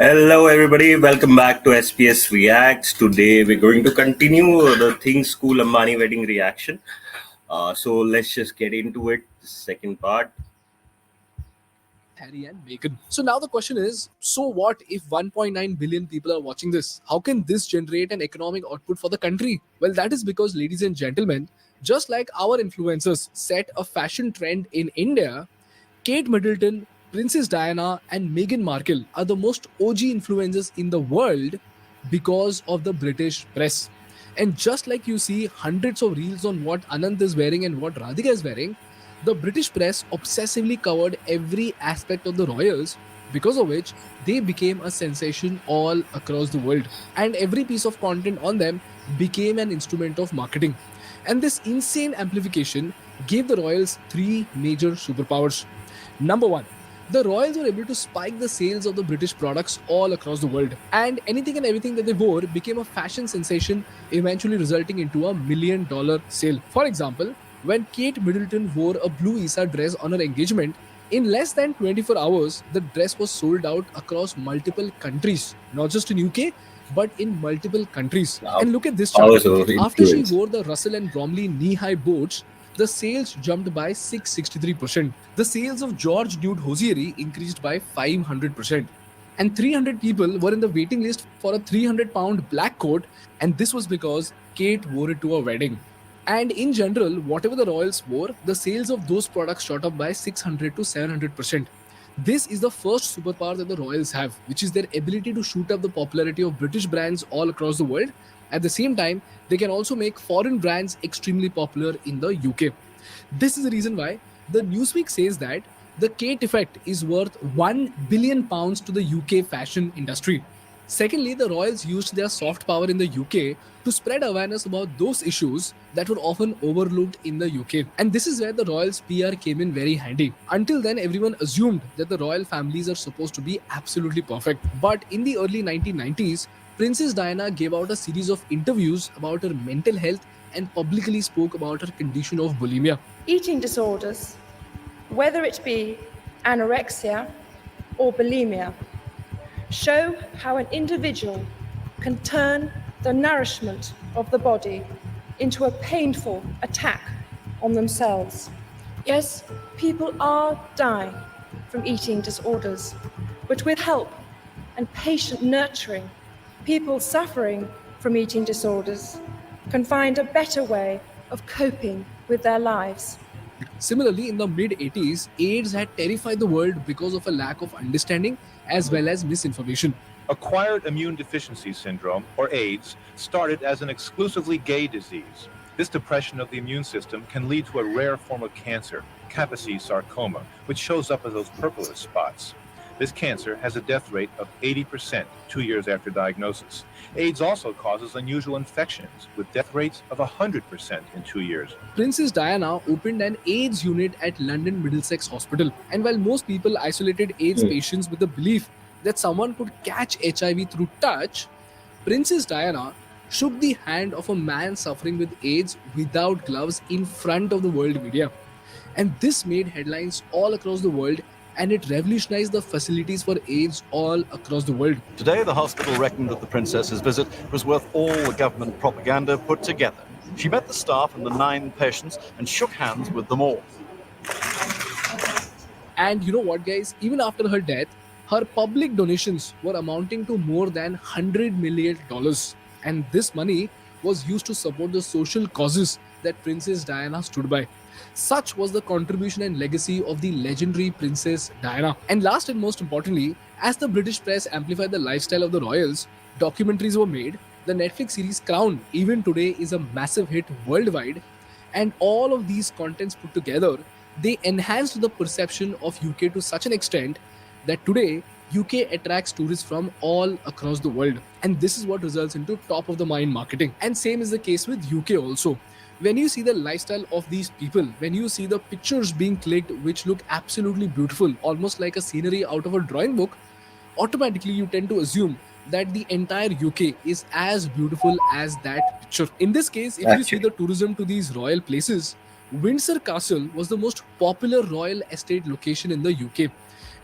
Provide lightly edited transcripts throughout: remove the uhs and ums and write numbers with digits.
Hello, everybody. Welcome back to SPS Reacts. Today, we're going to continue the Things School Ambani wedding reaction. So let's just get into it. Second part. Harry and Meghan. So now the question is, so what if 1.9 billion people are watching this? How can this generate an economic output for the country? Well, that is because, ladies and gentlemen, just like our influencers set a fashion trend in India, Kate Middleton, Princess Diana, and Meghan Markle are the most OG influencers in the world because of the British press. And just like you see hundreds of reels on what Anant is wearing and what Radhika is wearing, the British press obsessively covered every aspect of the royals, because of which they became a sensation all across the world. And every piece of content on them became an instrument of marketing. And this insane amplification gave the royals three major superpowers. Number one, the royals were able to spike the sales of the British products all across the world, and anything and everything that they wore became a fashion sensation, eventually resulting into a $1 million sale. For example, when Kate Middleton wore a blue Isa dress on her engagement, in less than 24 hours, the dress was sold out across multiple countries, not just in UK, but in multiple countries. Wow. And look at this chart. Powers of After she influence. wore the Russell and Bromley knee-high boots, the sales jumped by 663%. The sales of George Nude hosiery increased by 500%. And 300 people were in the waiting list for a 300-pound black coat, and this was because Kate wore it to a wedding. And in general, whatever the royals wore, the sales of those products shot up by 600 to 700%. This is the first superpower that the royals have, which is their ability to shoot up the popularity of British brands all across the world. At the same time, they can also make foreign brands extremely popular in the UK. This is the reason why the Newsweek says that the Kate effect is worth £1 billion to the UK fashion industry. Secondly, the royals used their soft power in the UK to spread awareness about those issues that were often overlooked in the UK. And this is where the royals' PR came in very handy. Until then, everyone assumed that the royal families are supposed to be absolutely perfect. But in the early 1990s, Princess Diana gave out a series of interviews about her mental health and publicly spoke about her condition of bulimia. Eating disorders, whether it be anorexia or bulimia, show how an individual can turn the nourishment of the body into a painful attack on themselves. Yes, people are dying from eating disorders, but with help and patient nurturing, people suffering from eating disorders can find a better way of coping with their lives. Similarly, in the mid 80s, AIDS had terrified the world because of a lack of understanding as well as misinformation. Acquired immune deficiency syndrome, or AIDS, started as an exclusively gay disease. This depression of the immune system can lead to a rare form of cancer, Kaposi sarcoma, which shows up as those purplish spots. This cancer has a death rate of 80% 2 years after diagnosis. AIDS also causes unusual infections, with death rates of 100% in 2 years. Princess Diana opened an AIDS unit at London Middlesex Hospital. And while most people isolated AIDS patients with the belief that someone could catch HIV through touch, Princess Diana shook the hand of a man suffering with AIDS without gloves in front of the world media. And this made headlines all across the world, and it revolutionized the facilities for AIDS all across the world. Today, the hospital reckoned that the princess's visit was worth all the government propaganda put together. She met the staff and the 9 patients and shook hands with them all. And you know what, guys? Even after her death, her public donations were amounting to more than $100 million. And this money was used to support the social causes that Princess Diana stood by. Such was the contribution and legacy of the legendary Princess Diana. And last and most importantly, as the British press amplified the lifestyle of the royals, documentaries were made. The Netflix series Crown, even today, is a massive hit worldwide. And all of these contents put together, they enhanced the perception of UK to such an extent that today UK attracts tourists from all across the world. And this is what results into top of the mind marketing. And same is the case with UK also. When you see the lifestyle of these people, when you see the pictures being clicked which look absolutely beautiful, almost like a scenery out of a drawing book, automatically you tend to assume that the entire UK is as beautiful as that picture. In this case, if you see the tourism to these royal places, Windsor Castle was the most popular royal estate location in the UK,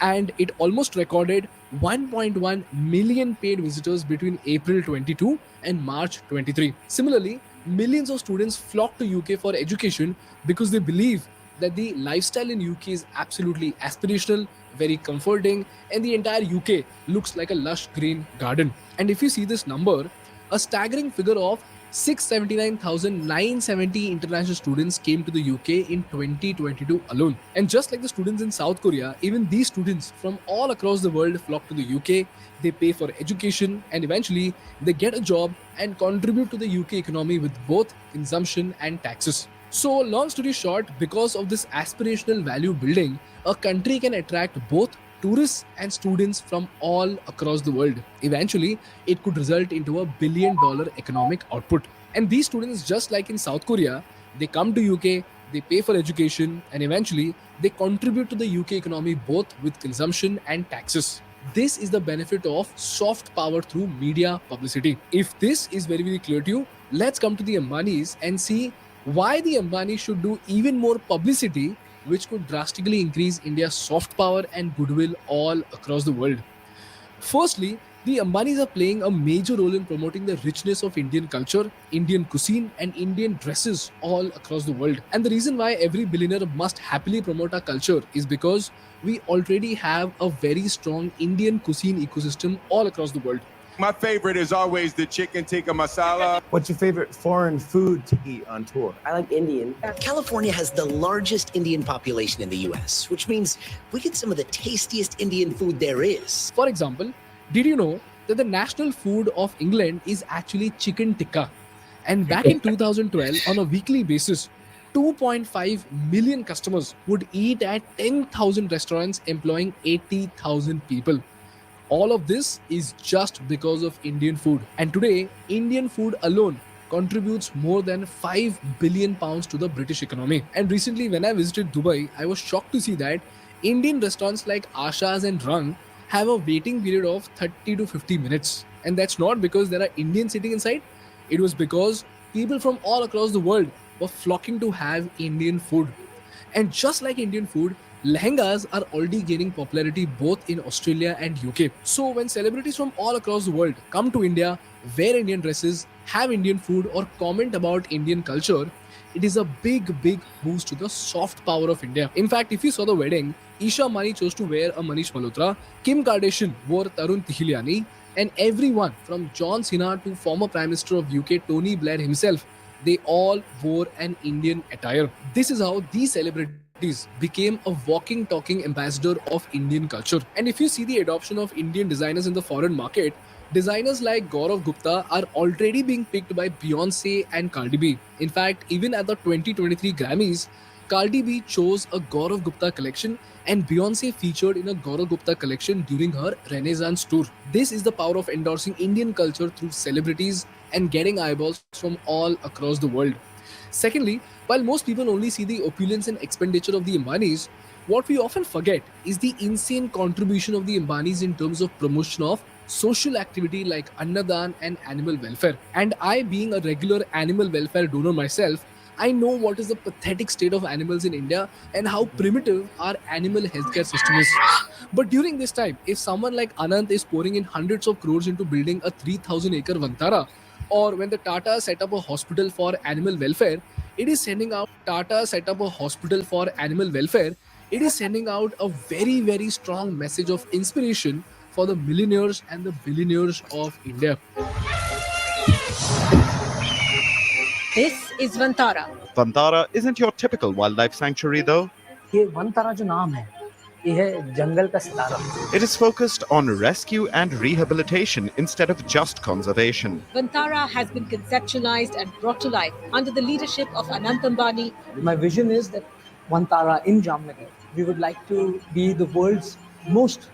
and it almost recorded 1.1 million paid visitors between April 22 and March 23. Similarly, millions of students flock to UK for education because they believe that the lifestyle in UK is absolutely aspirational, very comforting, and the entire UK looks like a lush green garden. And if you see this number, a staggering figure of 679,970 international students came to the UK in 2022 alone. And just like the students in South Korea, even these students from all across the world flock to the UK. They pay for education and eventually they get a job and contribute to the UK economy with both consumption and taxes. So, long story short, because of this aspirational value building, a country can attract both tourists and students from all across the world. Eventually, it could result into $1 billion economic output. And these students, just like in South Korea, they come to UK, they pay for education, and eventually they contribute to the UK economy both with consumption and taxes. This is the benefit of soft power through media publicity. If this is very, very clear to you, let's come to the Ambanis and see why the Ambani should do even more publicity, which could drastically increase India's soft power and goodwill all across the world. Firstly, the Ambanis are playing a major role in promoting the richness of Indian culture, Indian cuisine, and Indian dresses all across the world. And the reason why every billionaire must happily promote our culture is because we already have a very strong Indian cuisine ecosystem all across the world. My favorite is always the chicken tikka masala. What's your favorite foreign food to eat on tour? I like Indian. California has the largest Indian population in the US, which means we get some of the tastiest Indian food there is. For example, did you know that the national food of England is actually chicken tikka? And back in 2012, on a weekly basis, 2.5 million customers would eat at 10,000 restaurants employing 80,000 people. All of this is just because of Indian food. And today, Indian food alone contributes more than 5 billion pounds to the British economy. And recently, when I visited Dubai, I was shocked to see that Indian restaurants like Asha's and Rang have a waiting period of 30 to 50 minutes. And that's not because there are Indians sitting inside, it was because people from all across the world were flocking to have Indian food. And just like Indian food, lehengas are already gaining popularity both in Australia and UK. So when celebrities from all across the world come to India, wear Indian dresses, have Indian food, or comment about Indian culture, it is a big, big boost to the soft power of India. In fact, if you saw the wedding, Isha Mani chose to wear a Manish Malhotra, Kim Kardashian wore Tarun Tihiliani, and everyone from John Cena to former Prime Minister of UK Tony Blair himself, they all wore an Indian attire. This is how these celebrities became a walking, talking ambassador of Indian culture. And if you see the adoption of Indian designers in the foreign market, designers like Gaurav Gupta are already being picked by Beyonce and Cardi B. In fact, even at the 2023 Grammys, Cardi B chose a Gaurav Gupta collection and Beyonce featured in a Gaurav Gupta collection during her Renaissance tour. This is the power of endorsing Indian culture through celebrities and getting eyeballs from all across the world. Secondly, while most people only see the opulence and expenditure of the Ambanis, what we often forget is the insane contribution of the Ambanis in terms of promotion of social activity like Annadan and animal welfare. And I, being a regular animal welfare donor myself, I know what is the pathetic state of animals in India and how primitive our animal healthcare system is. But during this time, if someone like Anant is pouring in hundreds of crores into building a 3,000-acre Vantara, or when the Tata set up a hospital for animal welfare, it is sending out a very, very strong message of inspiration for the millionaires and the billionaires of India. This is Vantara. Vantara isn't your typical wildlife sanctuary, though. ये वनतारा जो नाम है, ये है जंगल का सितारा. It is focused on rescue and rehabilitation instead of just conservation. Vantara has been conceptualized and brought to life under the leadership of Anant Ambani. My vision is that Vantara in Jamnagar, we would like to be the world's most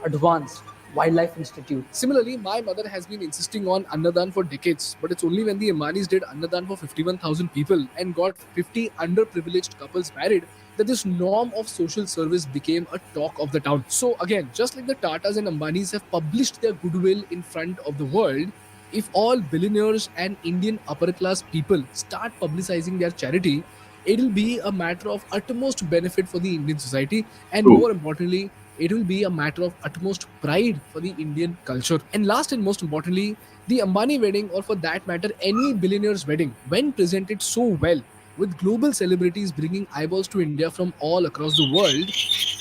advanced wildlife institute. Similarly, my mother has been insisting on Annadan for decades, but it's only when the Ambanis did Annadan for 51,000 people and got 50 underprivileged couples married that this norm of social service became a talk of the town. So again, just like the Tatas and Ambanis have published their goodwill in front of the world, if all billionaires and Indian upper class people start publicizing their charity, it will be a matter of utmost benefit for the Indian society and True. more importantly, it will be a matter of utmost pride for the Indian culture. And last and most importantly, the Ambani wedding, or for that matter, any billionaire's wedding, when presented so well, with global celebrities bringing eyeballs to India from all across the world,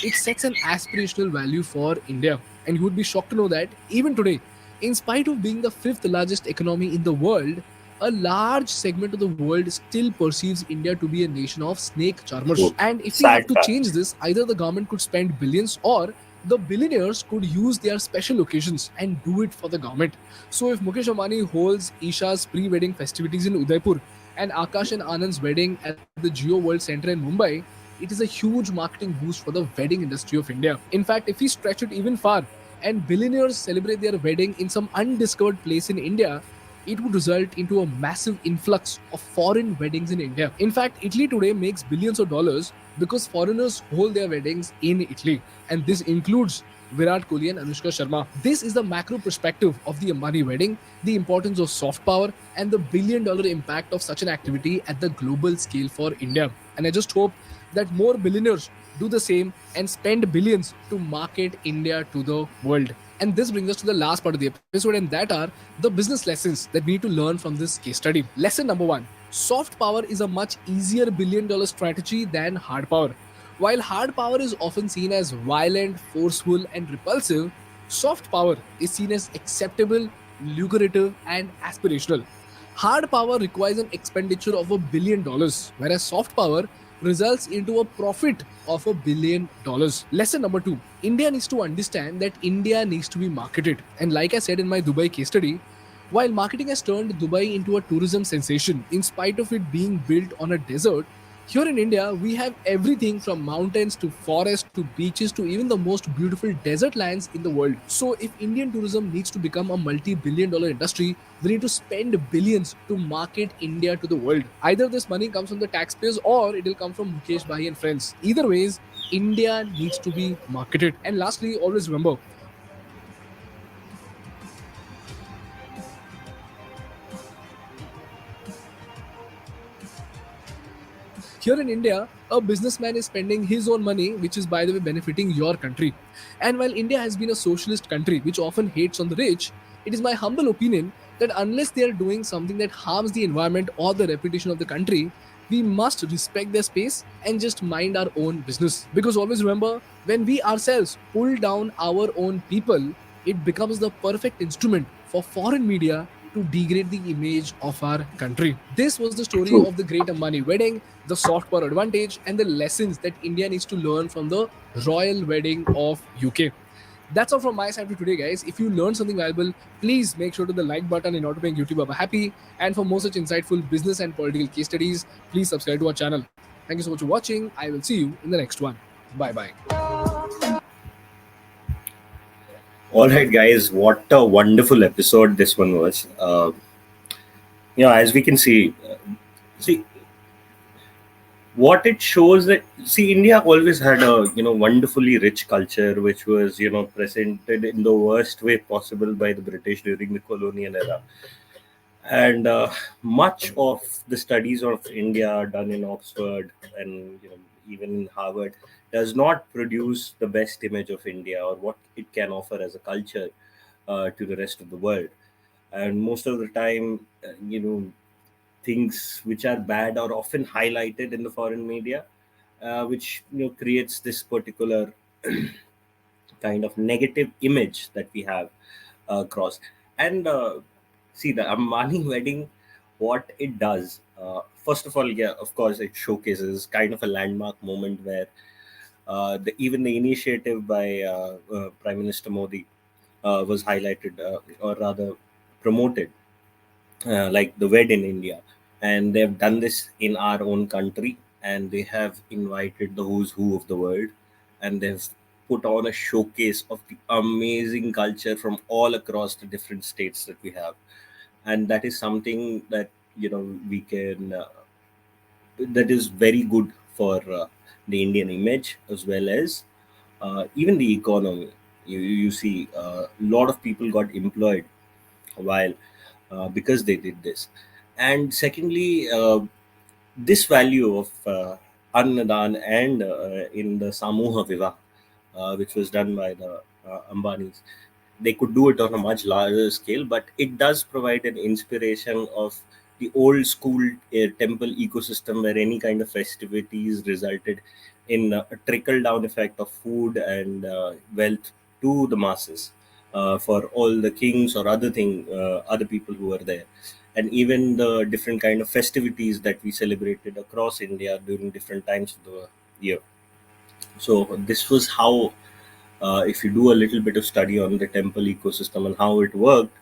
it sets an aspirational value for India. And you would be shocked to know that even today, in spite of being the fifth largest economy in the world, a large segment of the world still perceives India to be a nation of snake charmers. Oh, And if we have sad to fact. change this, either the government could spend billions, or the billionaires could use their special occasions and do it for the government. So if Mukesh Ambani holds Isha's pre-wedding festivities in Udaipur and Akash and Anand's wedding at the Geo World Center in Mumbai, it is a huge marketing boost for the wedding industry of India. In fact, if we stretch it even far and billionaires celebrate their wedding in some undiscovered place in India, it would result into a massive influx of foreign weddings in India. In fact, Italy today makes billions of dollars because foreigners hold their weddings in Italy. And this includes Virat Kohli and Anushka Sharma. This is the macro perspective of the Ambani wedding, the importance of soft power, and the billion-dollar impact of such an activity at the global scale for India. And I just hope that more billionaires do the same and spend billions to market India to the world. And this brings us to the last part of the episode, and that are the business lessons that we need to learn from this case study. Lesson number one: soft power is a much easier billion-dollar strategy than hard power. While hard power is often seen as violent, forceful, and repulsive, soft power is seen as acceptable, lucrative, and aspirational. Hard power requires an expenditure of $1 billion, whereas soft power results into a profit of $1 billion. Lesson number two: India needs to understand that India needs to be marketed. And like I said in my Dubai case study, while marketing has turned Dubai into a tourism sensation, in spite of it being built on a desert, here in India, we have everything from mountains to forests to beaches to even the most beautiful desert lands in the world. So, if Indian tourism needs to become a multi billion-dollar industry, we need to spend billions to market India to the world. Either this money comes from the taxpayers or it will come from Mukesh Bhai and friends. Either ways, India needs to be marketed. And lastly, always remember, here in India, a businessman is spending his own money, which is, by the way, benefiting your country. And while India has been a socialist country which often hates on the rich, it is my humble opinion that unless they are doing something that harms the environment or the reputation of the country, we must respect their space and just mind our own business. Because always remember, when we ourselves pull down our own people, it becomes the perfect instrument for foreign media to degrade the image of our country. This was the story True. of the Great Ambani wedding, the soft power advantage, and the lessons that India needs to learn from the royal wedding of UK. That's all from my side for today, guys. If you learned something valuable, please make sure to the like button in order to make YouTube ever happy. And for more such insightful business and political case studies, please subscribe to our channel. Thank you so much for watching. I will see you in the next one. Bye bye. All right, guys, what a wonderful episode this one was. As we can see what it shows that India always had a wonderfully rich culture, which was presented in the worst way possible by the British during the colonial era. And much of the studies of India done in Oxford and even in Harvard does not produce the best image of India or what it can offer as a culture to the rest of the world. And most of the time, things which are bad are often highlighted in the foreign media, which creates this particular kind of negative image that we have across. And see, the Ambani wedding, what it does, first of all, yeah, of course, it showcases kind of a landmark moment where even the initiative by Prime Minister Modi was highlighted, or rather promoted, like the Wed in India. And they've done this in our own country, and they have invited the who's who of the world, and they've put on a showcase of the amazing culture from all across the different states that we have. And that is something that we can that is very good for the Indian image, as well as even the economy. You see a lot of people got employed while because they did this. And secondly, this value of Annadan and in the Samuha Vivah, which was done by the Ambanis. They could do it on a much larger scale, but it does provide an inspiration of the old school temple ecosystem where any kind of festivities resulted in a trickle down effect of food and wealth to the masses for all the kings or other people who were there, and even the different kind of festivities that we celebrated across India during different times of the year. So this was how, if you do a little bit of study on the temple ecosystem and how it worked,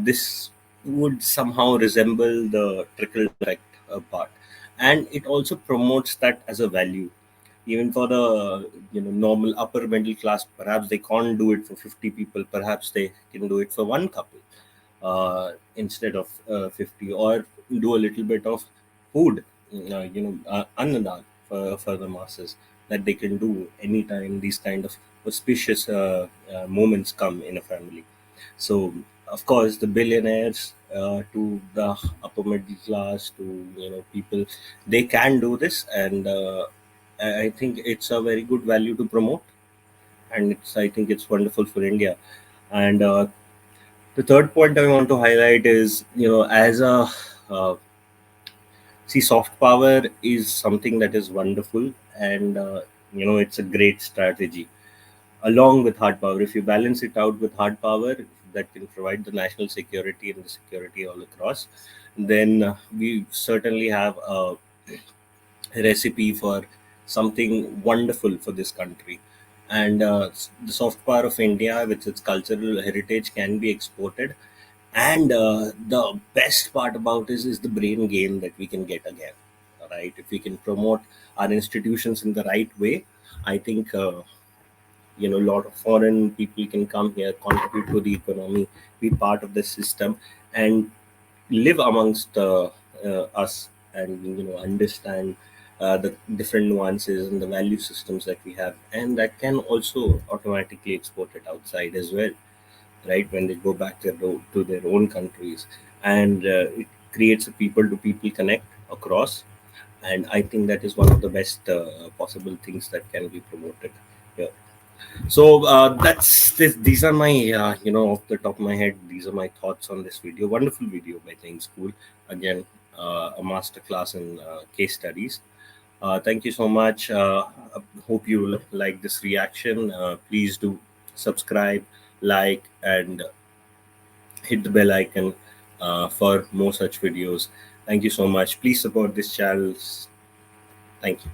this would somehow resemble the trickle effect part, and it also promotes that as a value. Even for the normal upper middle class, perhaps they can't do it for 50 people. Perhaps they can do it for one couple instead of 50, or do a little bit of food, annadan for the masses, that they can do anytime these kind of auspicious moments come in a family. So of course the billionaires to the upper middle class to people, they can do this, and I think it's a very good value to promote, and I think it's wonderful for India. And the third point I want to highlight is, as a see, soft power is something that is wonderful, and it's a great strategy along with hard power. If you balance it out with hard power that can provide the national security and the security all across, then we certainly have a recipe for something wonderful for this country. And the soft power of India, with its cultural heritage, can be exported. And the best part about this is the brain game that we can get again. Right? If we can promote our institutions in the right way, I think a lot of foreign people can come here, contribute to the economy, be part of the system, and live amongst us, and understand the different nuances and the value systems that we have, and that can also automatically export it outside as well, right, when they go back to their own countries. And it creates a people to people connect across, and I think that is one of the best possible things that can be promoted here. So that's this. These are my, off the top of my head, these are my thoughts on this video. Wonderful video by Think School. Again, a master class in case studies. Thank you so much. Hope you like this reaction. Please do subscribe, like, and hit the bell icon for more such videos. Thank you so much. Please support this channel. Thank you.